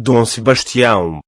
Dom Sebastião.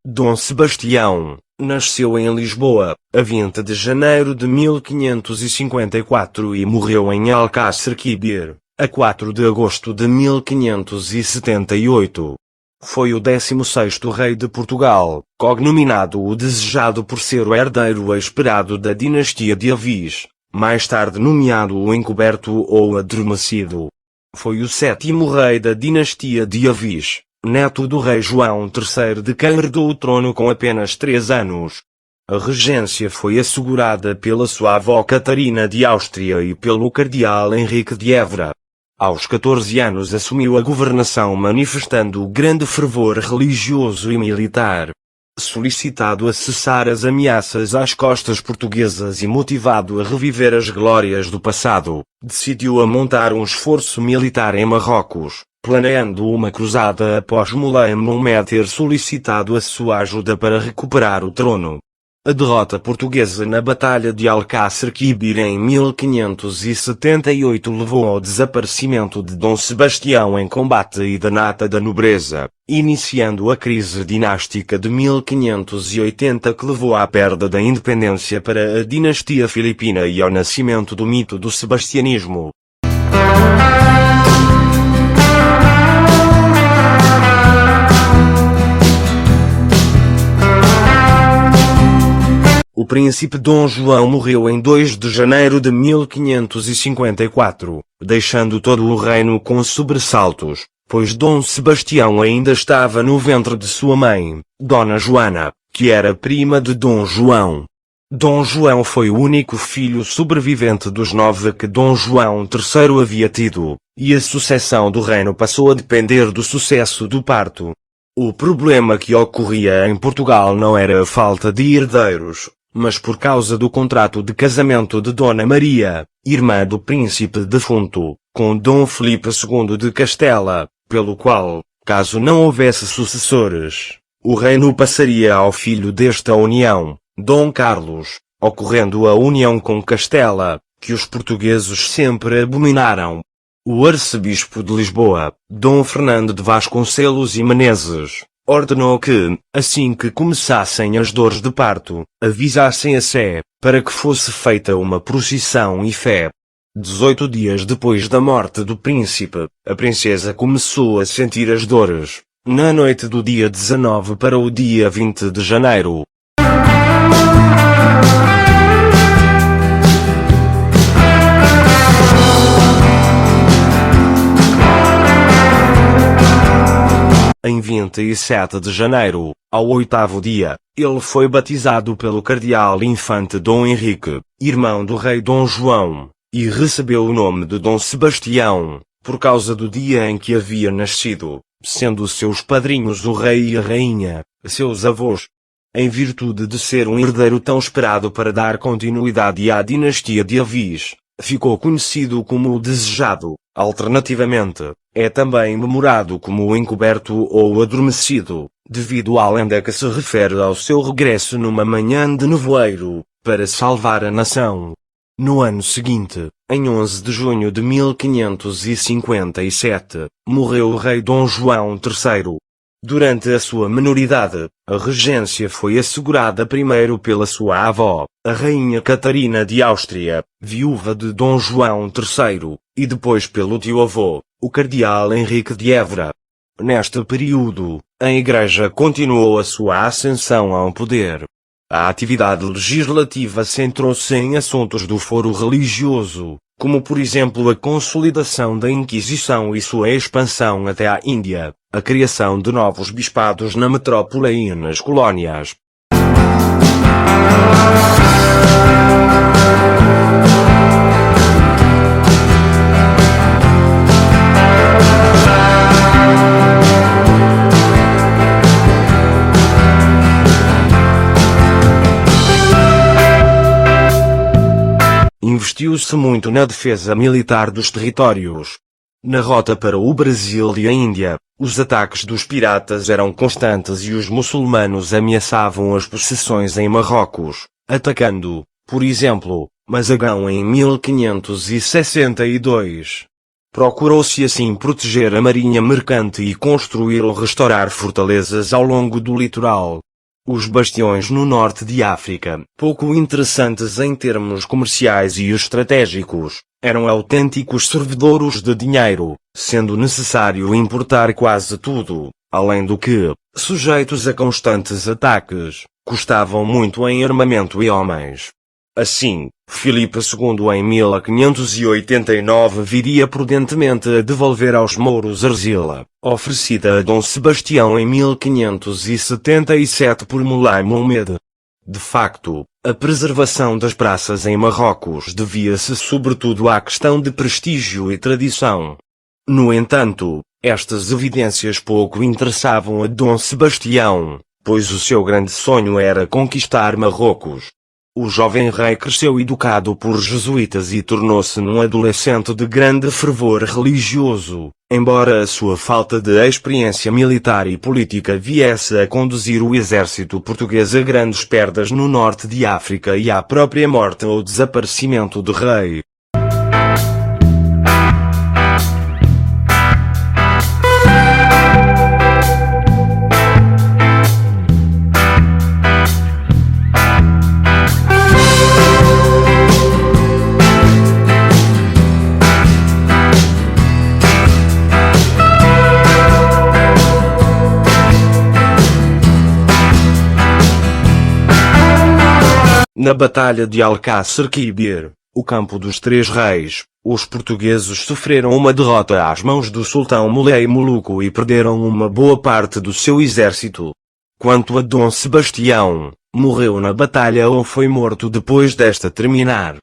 Dom Sebastião nasceu em Lisboa, a 20 de janeiro de 1554 e morreu em Alcácer Quibir, a 4 de agosto de 1578. Foi o 16º rei de Portugal, cognominado o Desejado por ser o herdeiro esperado da dinastia de Avis, mais tarde nomeado o Encoberto ou Adormecido. Foi o 7º rei da dinastia de Avis, neto do rei João III, de quem herdou o trono com apenas 3 anos. A regência foi assegurada pela sua avó Catarina de Áustria e pelo cardeal Henrique de Évora. Aos 14 anos assumiu a governação manifestando grande fervor religioso e militar. Solicitado a cessar as ameaças às costas portuguesas e motivado a reviver as glórias do passado, decidiu a montar um esforço militar em Marrocos, planeando uma cruzada após Moulay Mohammed ter solicitado a sua ajuda para recuperar o trono. A derrota portuguesa na Batalha de Alcácer Quibir em 1578 levou ao desaparecimento de Dom Sebastião em combate e da nata da nobreza, iniciando a crise dinástica de 1580 que levou à perda da independência para a dinastia filipina e ao nascimento do mito do sebastianismo. O príncipe Dom João morreu em 2 de janeiro de 1554, deixando todo o reino com sobressaltos, pois Dom Sebastião ainda estava no ventre de sua mãe, Dona Joana, que era prima de Dom João. Dom João foi o único filho sobrevivente dos 9 que Dom João III havia tido, e a sucessão do reino passou a depender do sucesso do parto. O problema que ocorria em Portugal não era a falta de herdeiros, mas por causa do contrato de casamento de Dona Maria, irmã do príncipe defunto, com Dom Filipe II de Castela, pelo qual, caso não houvesse sucessores, o reino passaria ao filho desta união, Dom Carlos, ocorrendo a união com Castela, que os portugueses sempre abominaram. O arcebispo de Lisboa, Dom Fernando de Vasconcelos e Menezes, ordenou que, assim que começassem as dores de parto, avisassem a Sé, para que fosse feita uma procissão e fé. 18 dias depois da morte do príncipe, a princesa começou a sentir as dores, na noite do dia 19 para o dia 20 de janeiro. Em 27 de janeiro, ao 8º dia, ele foi batizado pelo cardeal infante Dom Henrique, irmão do rei Dom João, e recebeu o nome de Dom Sebastião, por causa do dia em que havia nascido, sendo seus padrinhos o rei e a rainha, seus avós. Em virtude de ser um herdeiro tão esperado para dar continuidade à dinastia de Avis, ficou conhecido como o Desejado. Alternativamente, é também memorado como o Encoberto ou o Adormecido, devido à lenda que se refere ao seu regresso numa manhã de nevoeiro, para salvar a nação. No ano seguinte, em 11 de junho de 1557, morreu o rei Dom João III. Durante a sua menoridade, a regência foi assegurada primeiro pela sua avó, a rainha Catarina de Áustria, viúva de Dom João III, e depois pelo tio-avô, o cardeal Henrique de Évora. Neste período, a Igreja continuou a sua ascensão ao poder. A atividade legislativa centrou-se em assuntos do foro religioso, como por exemplo a consolidação da Inquisição e sua expansão até à Índia, a criação de novos bispados na metrópole e nas colónias. Investiu-se muito na defesa militar dos territórios. Na rota para o Brasil e a Índia, os ataques dos piratas eram constantes e os muçulmanos ameaçavam as possessões em Marrocos, atacando, por exemplo, mas Agão em 1562. Procurou-se assim proteger a marinha mercante e construir ou restaurar fortalezas ao longo do litoral. Os bastiões no norte de África, pouco interessantes em termos comerciais e estratégicos, eram autênticos servidouros de dinheiro, sendo necessário importar quase tudo, além do que, sujeitos a constantes ataques, custavam muito em armamento e homens. Assim, Filipe II em 1589 viria prudentemente a devolver aos mouros Argila, oferecida a Dom Sebastião em 1577 por Moulay Mohamed. De facto, a preservação das praças em Marrocos devia-se sobretudo à questão de prestígio e tradição. No entanto, estas evidências pouco interessavam a Dom Sebastião, pois o seu grande sonho era conquistar Marrocos. O jovem rei cresceu educado por jesuítas e tornou-se num adolescente de grande fervor religioso, embora a sua falta de experiência militar e política viesse a conduzir o exército português a grandes perdas no norte de África e à própria morte ou desaparecimento do rei. Na Batalha de Alcácer Quibir, o campo dos Três Reis, os portugueses sofreram uma derrota às mãos do sultão Moulay Muluco e perderam uma boa parte do seu exército. Quanto a Dom Sebastião, morreu na batalha ou foi morto depois desta terminar.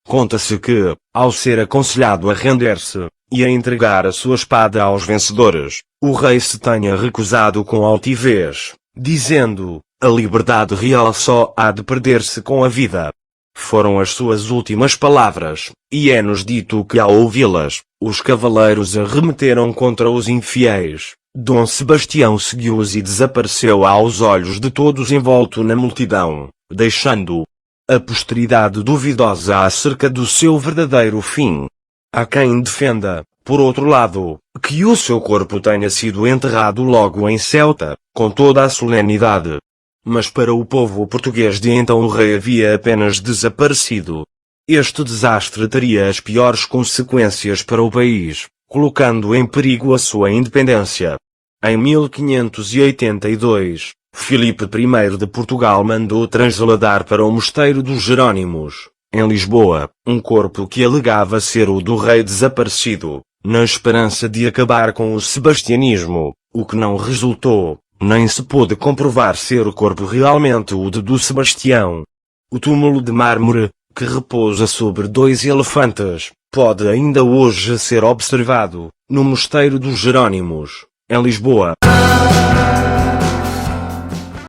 Conta-se que, ao ser aconselhado a render-se, e a entregar a sua espada aos vencedores, o rei se tenha recusado com altivez, dizendo: "A liberdade real só há de perder-se com a vida." Foram as suas últimas palavras, e é-nos dito que ao ouvi-las, os cavaleiros arremeteram contra os infiéis. Dom Sebastião seguiu-os e desapareceu aos olhos de todos envolto na multidão, deixando a posteridade duvidosa acerca do seu verdadeiro fim. Há quem defenda, por outro lado, que o seu corpo tenha sido enterrado logo em Ceuta, com toda a solenidade. Mas para o povo português de então o rei havia apenas desaparecido. Este desastre teria as piores consequências para o país, colocando em perigo a sua independência. Em 1582, Filipe I de Portugal mandou trasladar para o Mosteiro dos Jerônimos, em Lisboa, um corpo que alegava ser o do rei desaparecido, na esperança de acabar com o sebastianismo, o que não resultou. Nem se pôde comprovar ser o corpo realmente o de Dom Sebastião. O túmulo de mármore, que repousa sobre 2 elefantes, pode ainda hoje ser observado, no Mosteiro dos Jerônimos, em Lisboa.